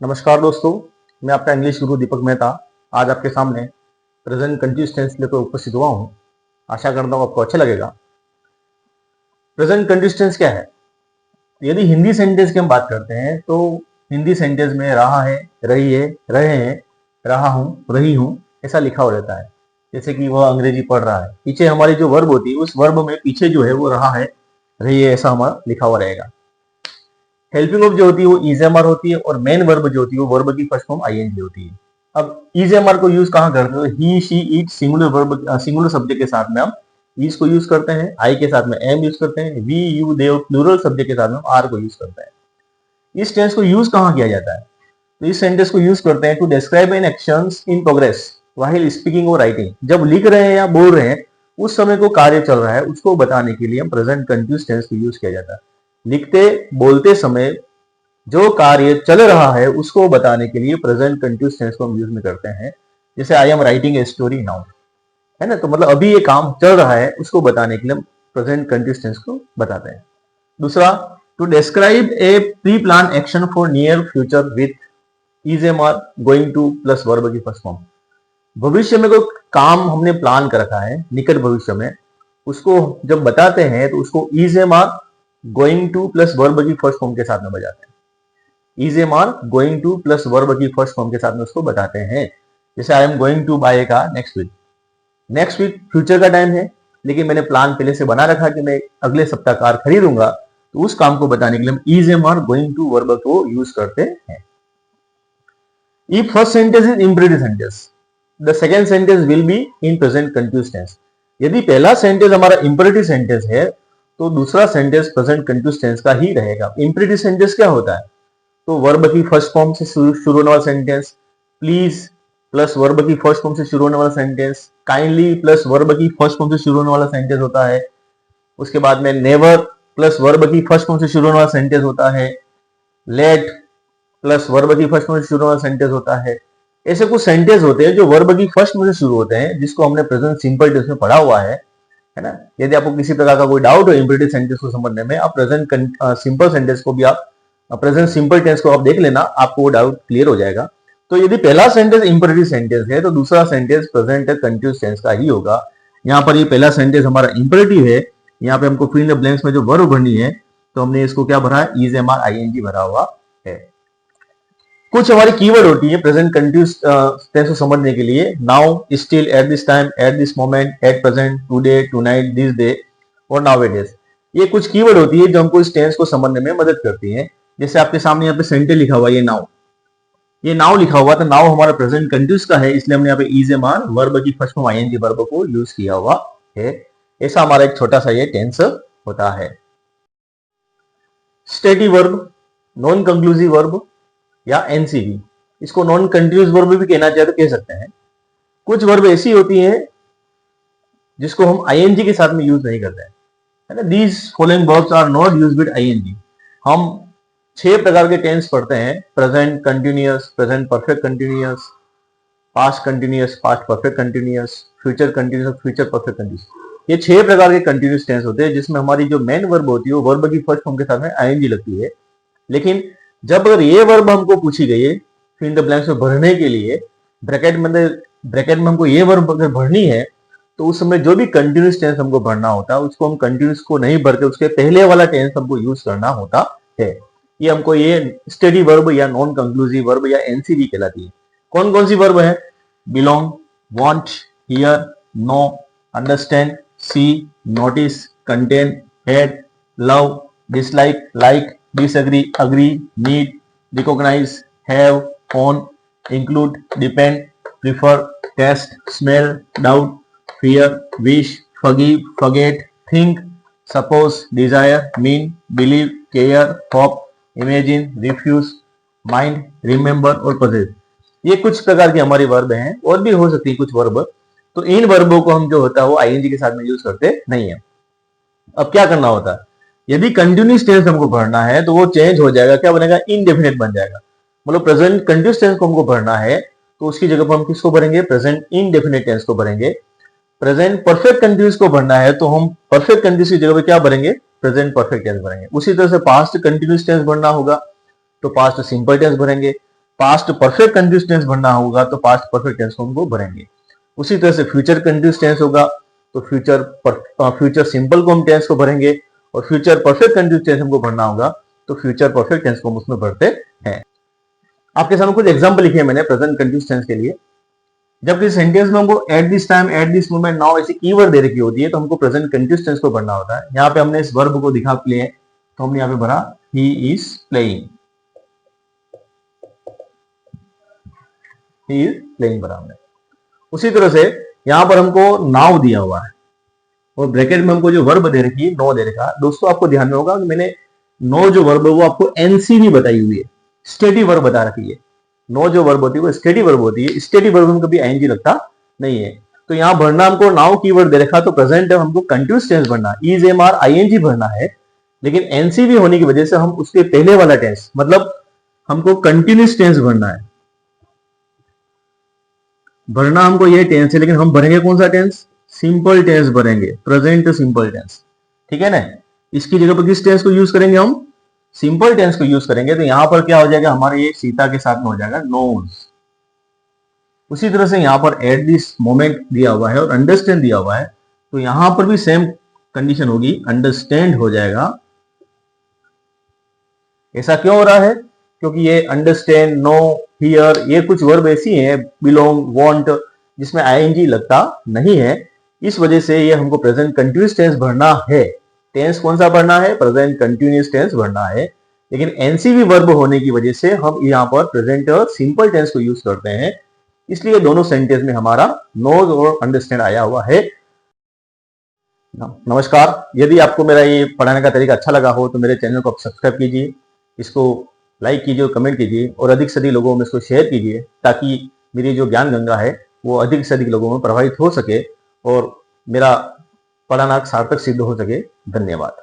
नमस्कार दोस्तों, मैं आपका इंग्लिश गुरु दीपक मेहता आज आपके सामने प्रेजेंट कंटिन्यूअस टेंस लेकर उपस्थित हुआ हूं। आशा करता हूं आपको अच्छा लगेगा। प्रेजेंट कंटिन्यूअस टेंस क्या है? यदि हिंदी सेंटेंस की हम बात करते हैं तो हिंदी सेंटेंस में रहा है, रही है, रहे हैं, रहा हूं, रही हूं ऐसा लिखा हो रहता है। जैसे कि वह अंग्रेजी पढ़ रहा है, पीछे हमारी जो वर्ब होती है उस वर्ब में पीछे जो है वो रहा है, रही है ऐसा हमारा लिखा हुआ रहेगा। हेल्पिंग वर्ब जो होती है वो इजएमआर होती है और मेन वर्ब जो होती है वो वर्ब की फर्स्ट फॉर्म आईएनजी होती है। अब इजएमआर को यूज कहाँ करते हैं? He, she, it singular verb singular subject के साथ में हम इज को यूज करते हैं, आई के साथ में एम यूज करते हैं, we, you, they plural subject के साथ में आर को यूज करते हैं। इस टेंस को यूज कहाँ किया जाता है? तो इस सेंटेंस को यूज करते हैं to describe an actions in progress while speaking और राइटिंग। जब लिख रहे हैं या बोल रहे हैं उस समय को कार्य चल रहा है उसको बताने के लिए हम प्रेजेंट कंटिन्यूअस टेंस को यूज किया जाता है। लिखते बोलते समय जो कार्य चल रहा है उसको बताने के लिए प्रेजेंट कंटिन्यूअस टेंस को हम यूज में करते हैं। जैसे I am writing a story now, है ना, तो मतलब अभी ये काम चल रहा है उसको बताने के लिए हम प्रेजेंट कंटिन्यूअस टेंस को बताते हैं। दूसरा, to describe a pre plan action for near future with is am are going to plus verb की फर्स्ट फॉर्म। भविष्य में कोई काम हमने प्लान कर रखा है निकट भविष्य में, उसको जब बताते हैं तो उसको is am are going to plus verb की फर्स्ट फॉर्म के साथ में बजाते हैं। Is am are going to plus verb की फर्स्ट फॉर्म के साथ में उसको बताते हैं। जैसे I am going to buy का next week, next week future का टाइम है लेकिन मैंने प्लान पहले से बना रखा कि मैं अगले सप्ताह कार खरीदूंगा, तो उस काम को बताने के लिए हम इजएमआर गोइंग टू वर्ब को यूज करते हैं। If first sentence is imperative sentence, the second sentence will be in present continuous tense. यदि पहला सेंटेंस हमारा इंपरेटिव सेंटेंस है तो दूसरा सेंटेंस प्रेजेंट कंटिन्यूअस टेंस का ही रहेगा। इंपरेटिव सेंटेंस क्या होता है? तो वर्ब की फर्स्ट फॉर्म से शुरू होने वाला सेंटेंस, प्लीज प्लस वर्ब की फर्स्ट फॉर्म से शुरू होने वाला सेंटेंस, काइंडली प्लस वर्ब की फर्स्ट फॉर्म से शुरू होने वाला सेंटेंस होता है। उसके बाद में नेवर प्लस वर्ब की फर्स्ट फॉर्म से शुरू होने वाला सेंटेंस होता है। लेट प्लस वर्ब की फर्स्ट फॉर्म से शुरू होने वाला सेंटेंस होता है। ऐसे कुछ सेंटेंस होते हैं जो वर्ब की फर्स्ट फॉर्म से शुरू होते हैं, जिसको हमने प्रेजेंट सिंपल टेंस में पढ़ा हुआ है ना। यदि आपको किसी प्रकार का कोई डाउट हो इंपरेटिव सेंटेंस को समझने में, आप प्रेजेंट सिंपल सेंटेंस को भी आप प्रेजेंट सिंपल टेंस को आप देख लेना, आपको वो डाउट क्लियर हो जाएगा। तो यदि पहला सेंटेंस इंपरेटिव सेंटेंस है तो दूसरा सेंटेंस प्रेजेंट कंटिन्यूअस टेंस का ही होगा। यहाँ पर ये पहला सेंटेंस हमारा इंपरेटिव है, यहाँ पे हमको फिल इन द ब्लैंक्स में जो वर्ब भरनी है तो हमने इसको क्या भरा है? इजएमआर आईएनजी भरा हुआ है। कुछ हमारी कीवर्ड होती है प्रेजेंट कंटिन्यूअस टेंस को समझने के लिए। Now, still, at this time, at this moment, at present, today, tonight, this day और नाउअडेज। ये कुछ कीवर्ड होती है जो हमको इस टेंस को समझने में मदद करती है। जैसे आपके सामने यहाँ पे सेंटेंस लिखा हुआ है, ये नाउ लिखा हुआ, तो नाउ हमारा प्रेजेंट कंटिन्यूअस का है, इसलिए हमने यहाँ पे इजएमआर वर्ब की फर्स्ट फॉर्म आईएनजी वर्ब को यूज किया हुआ है। ऐसा हमारा एक छोटा सा ये टेंस होता है। Stative verb, non conclusive verb या एनसीवी, इसको नॉन कंटिन्यूअस वर्ब भी कहना चाहे तो कह सकते हैं। कुछ वर्ब ऐसी होती है जिसको हम आईएनजी के साथ में यूज नहीं करते हैं, है ना। These following verbs are not used with I N G. हम 6 प्रकार के टेंस पढ़ते हैं: present continuous, present perfect continuous, past continuous, past perfect continuous, future continuous, future perfect continuous. ये 6 प्रकार के कंटिन्यूअस टेंस होते हैं जिसमें हमारी जो मेन वर्ब होती है वो वर्ब की फर्स्ट फॉर्म के साथ में आईएनजी लगती है। लेकिन जब अगर ये वर्ब हमको पूछी गई है फिल इन द ब्लैंक्स में भरने के लिए, ब्रैकेट में हमको ये वर्ब अगर भरनी है तो उस समय जो भी कंटिन्यूअस टेंस हमको भरना होता है उसको हम कंटिन्यूअस को नहीं भर के उसके पहले वाला टेंस हमको यूज करना होता है। ये हमको ये स्टेडी वर्ब या नॉन कंक्लूसिव वर्ब या एनसीवी कहलाती है। कौन कौन सी वर्ब है? Belong, want, hear, know, understand, see, notice, contain, hate, love, dislike, like, disagree, agree, need, recognize, have, own, include, depend, prefer, test, smell, doubt, fear, wish, forgive, forget, think, suppose, desire, mean, believe, care, hope, imagine, refuse, mind, remember और possess। ये कुछ प्रकार की हमारी verb हैं, और भी हो सकती है कुछ वर्ब। तो इन वर्बों को हम जो होता है वो आईएनजी के साथ में यूज करते नहीं है। अब क्या करना होता है? यदि कंटिन्यूअस टेंस हमको भरना है तो वो चेंज हो जाएगा, क्या बनेगा? इनडेफिनेट बन जाएगा। मतलब प्रेजेंट कंटिन्यूअस टेंस को हमको भरना है तो उसकी जगह पर हम किसको भरेंगे? प्रेजेंट इनडेफिनेट टेंस को भरेंगे। प्रेजेंट परफेक्ट कंटिन्यूअस को भरना है तो हम परफेक्ट कंटिन्यूअस की जगह पे क्या भरेंगे? प्रेजेंट परफेक्ट टेंस भरेंगे। उसी तरह से पास्ट कंटिन्यूअस टेंस भरना होगा तो पास्ट सिंपल टेंस भरेंगे। पास्ट परफेक्ट कंटिन्यूअस टेंस भरना होगा तो पास्ट परफेक्ट टेंस को हमको भरेंगे। उसी तरह से फ्यूचर कंटिन्यूअस टेंस होगा तो फ्यूचर सिंपल को हम टेंस को भरेंगे, और फ्यूचर परफेक्ट कंटिन्यूअस टेंस हमको भरना होगा तो फ्यूचर परफेक्ट टेंस को हम उसमें भरते हैं। आपके सामने कुछ एग्जांपल लिखे हैं मैंने प्रेजेंट कंटिन्यूअस टेंस के लिए। जब किसी सेंटेंस में हमको at this time, at this moment, now ऐसी कीवर्ड दे रखी होती है तो हमको प्रेजेंट कंटिन्यूअस टेंस को भरना होता है। यहाँ पे हमने इस वर्ब को दिखा प्ले, तो हमने यहाँ पे भरा he is playing, he is playing भरा हमने। उसी तरह से यहाँ पर हमको नाउ दिया हुआ है और ब्रैकेट में हमको जो वर्ब दे रखी है नो दे रखा है। दोस्तों आपको ध्यान में होगा कि मैंने नो जो वर्ब है वो आपको एनसीवी बताई हुई है, स्टेटिव वर्ब बता रखी है। नो जो वर्ब होती है वो स्टेटिव वर्ब होती है, स्टेटिव वर्ब में कभी आईएनजी लगता नहीं है। तो यहाँ भरना हमको नाउ कीवर्ड दे रखा, तो प्रेजेंट हमको कंटिन्यूअस टेंस भरना, इज एम आर आईएनजी भरना है, लेकिन एनसीवी होने की वजह से हम उसके पहले वाला टेंस मतलब हमको कंटिन्यूअस टेंस भरना है। भरना हमको ये टेंस है, लेकिन हम भरेंगे कौन सा टेंस? सिंपल टेंस भरेंगे, प्रेजेंट सिंपल टेंस, ठीक है ना। इसकी जगह पर किस टेंस को यूज करेंगे? हम सिंपल टेंस को यूज करेंगे। तो यहां पर क्या हो जाएगा हमारे, ये सीता के साथ में हो जाएगा नोज। उसी तरह से यहां पर एट दिस मोमेंट दिया हुआ है और अंडरस्टैंड दिया हुआ है, तो यहां पर भी सेम कंडीशन होगी, अंडरस्टैंड हो जाएगा। ऐसा क्यों हो रहा है? क्योंकि ये अंडरस्टैंड, नो, हियर, ये कुछ वर्ब ऐसी हैं, बिलोंग, वांट, जिसमें आईएनजी लगता नहीं है। इस वजह से ये हमको प्रेजेंट कंटिन्यूअस टेंस भरना है। टेंस कौन सा भरना है? प्रेजेंट कंटिन्यूअस टेंस भरना है। लेकिन एनसीवी वर्ब होने की वजह से हम यहाँ पर प्रेजेंट और सिंपल टेंस को यूज करते हैं, इसलिए दोनों सेंटेंस में हमारा नोज और अंडरस्टैंड आया हुआ है। नमस्कार, यदि आपको मेरा ये पढ़ाने का तरीका अच्छा लगा हो तो मेरे चैनल को आप सब्सक्राइब कीजिए, इसको लाइक कीजिए, कमेंट कीजिए और अधिक से अधिक लोगों में इसको शेयर कीजिए, ताकि मेरी जो ज्ञान गंगा है वो अधिक से अधिक लोगों में प्रभावित हो सके और मेरा पढ़ाना सार्थक सिद्ध हो सके। धन्यवाद।